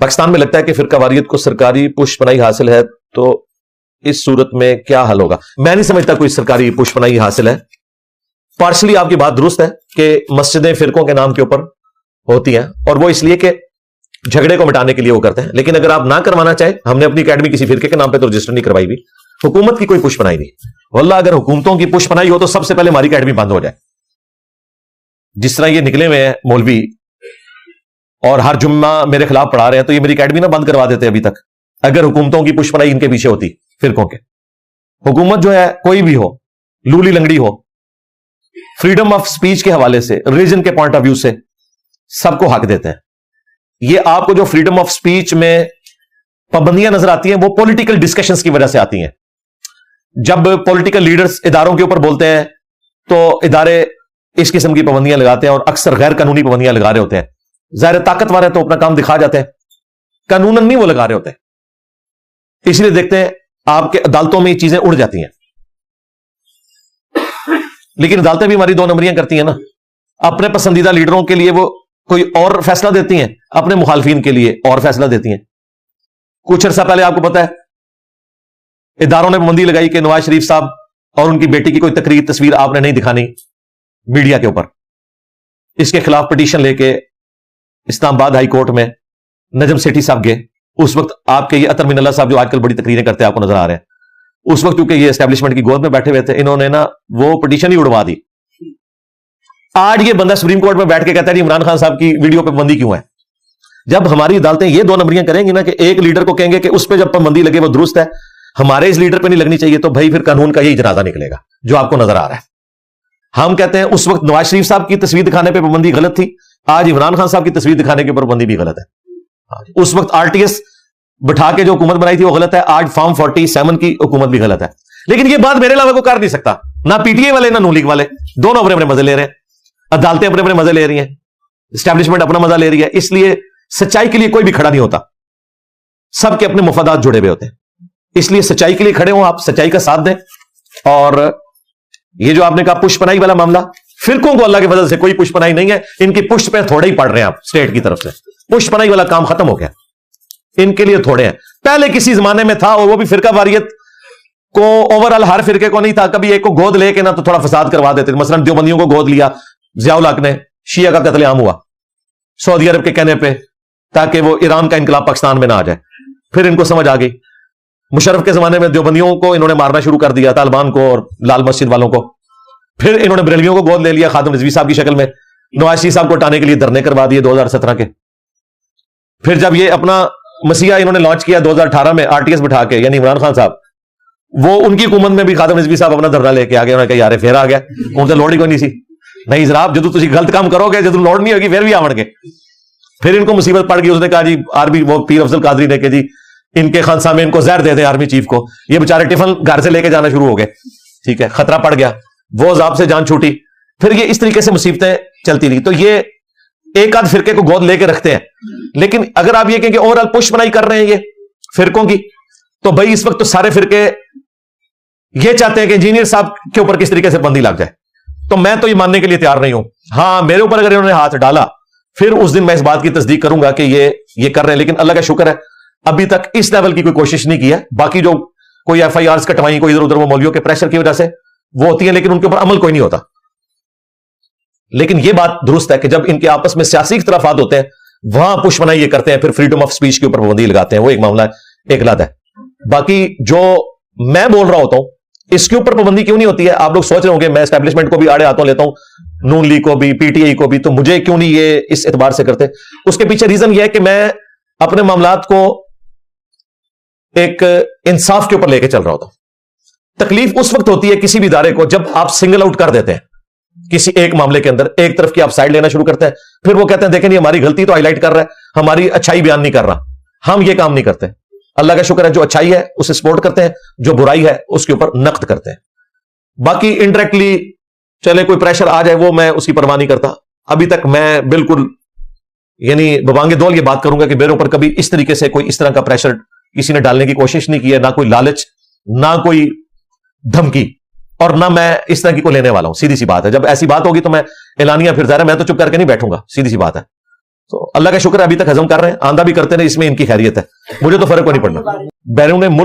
پاکستان میں لگتا ہے کہ فرقہ واریت کو سرکاری پش پناہی حاصل ہے، تو اس صورت میں کیا حل ہوگا؟ میں نہیں سمجھتا کوئی سرکاری پش پناہی حاصل ہے. پارشلی آپ کی بات درست ہے کہ مسجدیں فرقوں کے نام کے اوپر ہوتی ہیں، اور وہ اس لیے کہ جھگڑے کو مٹانے کے لیے وہ کرتے ہیں. لیکن اگر آپ نہ کروانا چاہیں، ہم نے اپنی اکیڈمی کسی فرقے کے نام پہ تو رجسٹر نہیں کروائی بھی، حکومت کی کوئی پش پناہی نہیں. واللہ اگر حکومتوں کی پش پناہی ہو تو سب سے پہلے ہماری اکیڈمی بند ہو جائے. جس طرح یہ نکلے ہوئے ہیں مولوی اور ہر جمعہ میرے خلاف پڑھا رہے ہیں، تو یہ میری اکیڈمی نہ بند کروا دیتے ابھی تک، اگر حکومتوں کی پش پناہی ان کے پیچھے ہوتی. فرقوں کے حکومت جو ہے کوئی بھی ہو، لولی لنگڑی ہو، فریڈم آف سپیچ کے حوالے سے، ریلیجن کے پوائنٹ آف ویو سے سب کو حق دیتے ہیں. یہ آپ کو جو فریڈم آف سپیچ میں پابندیاں نظر آتی ہیں وہ پولیٹیکل ڈسکشنز کی وجہ سے آتی ہیں. جب پولیٹیکل لیڈرز اداروں کے اوپر بولتے ہیں تو ادارے اس قسم کی پابندیاں لگاتے ہیں، اور اکثر غیر قانونی پابندیاں لگا رہے ہوتے ہیں. ظاہر طاقتور ہے تو اپنا کام دکھا جاتے ہیں، قانوناً نہیں وہ لگا رہے ہوتے. اس لیے دیکھتے ہیں آپ کے عدالتوں میں یہ چیزیں اڑ جاتی ہیں. لیکن عدالتیں بھی ہماری دو نمبریاں کرتی ہیں نا. اپنے پسندیدہ لیڈروں کے لیے وہ کوئی اور فیصلہ دیتی ہیں، اپنے مخالفین کے لیے اور فیصلہ دیتی ہیں. کچھ عرصہ پہلے آپ کو پتا ہے اداروں نے پابندی لگائی کہ نواز شریف صاحب اور ان کی بیٹی کی کوئی تقریر تصویر آپ نے نہیں دکھانی میڈیا کے اوپر. اس کے خلاف پٹیشن لے کے اسلام آباد ہائی کورٹ میں نجم سیٹھی صاحب گئے. اس وقت آپ کے یہ اطہر من اللہ صاحب جو آج کل بڑی تقریریں کرتے ہیں آپ کو نظر آ رہے ہیں، اس وقت کیونکہ یہ اسٹیبلشمنٹ کی گود میں بیٹھے ہوئے تھے، انہوں نے نا وہ پٹیشن ہی اڑوا دی. آج یہ بندہ سپریم کورٹ میں بیٹھ کے کہتا ہے جی عمران خان صاحب کی ویڈیو پہ پابندی کیوں ہے؟ جب ہماری عدالتیں یہ دو نمبریاں کریں گی نا کہ ایک لیڈر کو کہیں گے کہ اس پہ جب پابندی لگے وہ درست ہے، ہمارے اس لیڈر پہ نہیں لگنی چاہیے، تو بھائی پھر قانون کا یہی جنازہ نکلے گا جو آپ کو نظر آ رہا ہے. ہم کہتے ہیں اس وقت نواز شریف صاحب کی تصویر دکھانے پہ پابندی غلط تھی، آج عمران خان صاحب کی تصویر دکھانے کے اوپر پابندی بھی غلط ہے. اس وقت آر ٹی ایس بٹھا کے جو حکومت بنائی تھی وہ غلط ہے، آج فارم 47 کی حکومت بھی غلط ہے. لیکن یہ بات میرے علاوہ کو کر نہیں سکتا، نہ پی ٹی اے والے نہ نون لیگ والے، دونوں اپنے اپنے مزے لے رہے ہیں، عدالتیں اپنے اپنے مزے لے رہی ہیں، اسٹیبلشمنٹ اپنا مزہ لے رہی ہے. اس لیے سچائی کے لیے کوئی بھی کھڑا نہیں ہوتا، سب کے اپنے مفادات جڑے ہوئے ہوتے ہیں. اس لیے سچائی کے لیے کھڑے ہوں، آپ سچائی کا ساتھ دیں. اور یہ جو آپ نے کہا پش پناہی والا معاملہ، فرقوں کو اللہ کے فضل سے کوئی پش پناہی نہیں ہے، ان کی پشت پہ تھوڑے ہی پڑ رہے ہیں آپ اسٹیٹ کی طرف سے. پش پناہی والا کام ختم ہو گیا، ان کے لیے تھوڑے ہیں. پہلے کسی زمانے میں تھا، اور وہ بھی فرقہ واریت کو اوور آل ہر فرقے کو نہیں تھا، کبھی ایک کو گود لے کے نا تو تھوڑا فساد کروا دیتے. مثلا دیوبندیوں کو گود لیا ضیاء الحق نے، شیعہ کا قتل عام ہوا سعودی عرب کے کہنے پہ، تاکہ وہ ایران کا انقلاب پاکستان میں نہ آ جائے. پھر ان کو سمجھ آ گئی. مشرف کے زمانے میں دیوبندیوں کو انہوں نے مارنا شروع کر دیا، طالبان کو اور لال مسجد والوں کو. پھر انہوں نے بریلویوں کو گود لے لیا خادم رضوی صاحب کی شکل میں، نواز شریف صاحب کو ہٹانے کے لیے دھرنے کروا دیے 2017 کے. پھر جب یہ اپنا مسیحا انہوں نے لانچ کیا 2018 میں آر ٹی ایس بٹھا کے، یعنی عمران خان صاحب، وہ ان کی حکومت میں بھی خادم رضوی صاحب اپنا دھرنا لے کے آ گئے. انہوں نے کہا یار پھر آ گیا، ان سے لوڑ ہی کوئی نہیں سی. نہیں جناب، جب تھی غلط کام کرو گے، جب لوڑ نہیں ہوگی پھر بھی آوڑ گے. پھر ان کو مصیبت پڑ گئی. اس نے کہا جی آرمی، وہ پیر افضل قادری نے کہ جی ان کے خانسا میں ان کو زہر دے دیں آرمی چیف کو. یہ بےچارے ٹفن گھر سے لے کے جانا شروع ہو گئے. ٹھیک ہے، خطرہ پڑ گیا، وہ عذاب سے جان چھوٹی. پھر یہ اس طریقے سے مصیبتیں چلتی رہی. تو یہ ایک آدھ فرقے کو گود لے کے رکھتے ہیں. لیکن اگر آپ یہ کہیں کہ اوور آل پش بنائی کر رہے ہیں یہ فرقوں کی، تو بھائی اس وقت تو سارے فرقے یہ چاہتے ہیں کہ انجینئر صاحب کے اوپر کس طریقے سے بندی لگ جائے. تو میں تو یہ ماننے کے لیے تیار نہیں ہوں. ہاں، میرے اوپر اگر انہوں نے ہاتھ ڈالا پھر اس دن میں اس بات کی تصدیق کروں گا کہ یہ کر رہے ہیں. لیکن اللہ کا شکر ہے ابھی تک اس لیول کی کوئی کوشش نہیں کی ہے. باقی جو کوئی ایف آئی آرز کٹوائیں کوئی ادھر ادھر، وہ مولویوں کے پریشر کی وجہ سے وہ ہوتی ہیں، لیکن ان کے اوپر عمل کوئی نہیں ہوتا. لیکن یہ بات درست ہے کہ جب ان کے آپس میں سیاسی اختلافات ہوتے ہیں وہاں پش بنائی یہ کرتے ہیں، پھر فریڈم آف سپیچ کے اوپر پابندی لگاتے ہیں. وہ ایک معاملہ ہے، ایک لات ہے. باقی جو میں بول رہا ہوتا ہوں اس کے اوپر پابندی کیوں نہیں ہوتی ہے؟ آپ لوگ سوچ رہے ہوں گے میں اسٹیبلشمنٹ کو بھی آڑے ہاتھوں لیتا ہوں، نون لیگ کو بھی، پی ٹی آئی کو بھی، تو مجھے کیوں نہیں یہ اس اعتبار سے کرتے؟ اس کے پیچھے ریزن یہ ہے کہ میں اپنے معاملات کو ایک انصاف کے اوپر لے کے چل رہا ہوتا ہوں. تکلیف اس وقت ہوتی ہے کسی بھی ادارے کو جب آپ سنگل آؤٹ کر دیتے ہیں کسی ایک معاملے کے اندر، ایک طرف کی آپ سائڈ لینا شروع کرتے ہیں. پھر وہ کہتے ہیں دیکھیں یہ ہماری غلطی تو ہائی لائٹ کر رہا ہے، ہماری اچھائی بیان نہیں کر رہا. ہم یہ کام نہیں کرتے. اللہ کا شکر ہے جو اچھائی ہے اسے سپورٹ کرتے ہیں، جو برائی ہے اس کے اوپر نقد کرتے ہیں. باقی انڈائریکٹلی چلے کوئی پریشر آ جائے وہ میں اس کی پرواہ نہیں کرتا. ابھی تک میں بالکل یعنی ببانگ دول یہ بات کروں گا کہ میرے اوپر کبھی اس طریقے سے کوئی اس طرح کا پریشر کسی نے ڈالنے کی کوشش نہیں کی ہے، نہ کوئی لالچ، نہ کوئی دھمکی، اور نہ میں اس طرح کی کو لینے والا ہوں. سیدھی سی بات ہے. جب ایسی بات ہوگی تو میں اعلانیہ پھر ظاہر میں تو چپ کر کے نہیں بیٹھوں گا. سیدھی سی بات ہے. تو اللہ کا شکر ہے ابھی تک ہضم کر رہے ہیں, آندہ بھی کرتے رہے, اس میں ان کی خیریت ہے, مجھے تو فرق کو نہیں پڑنا. بیرون ملک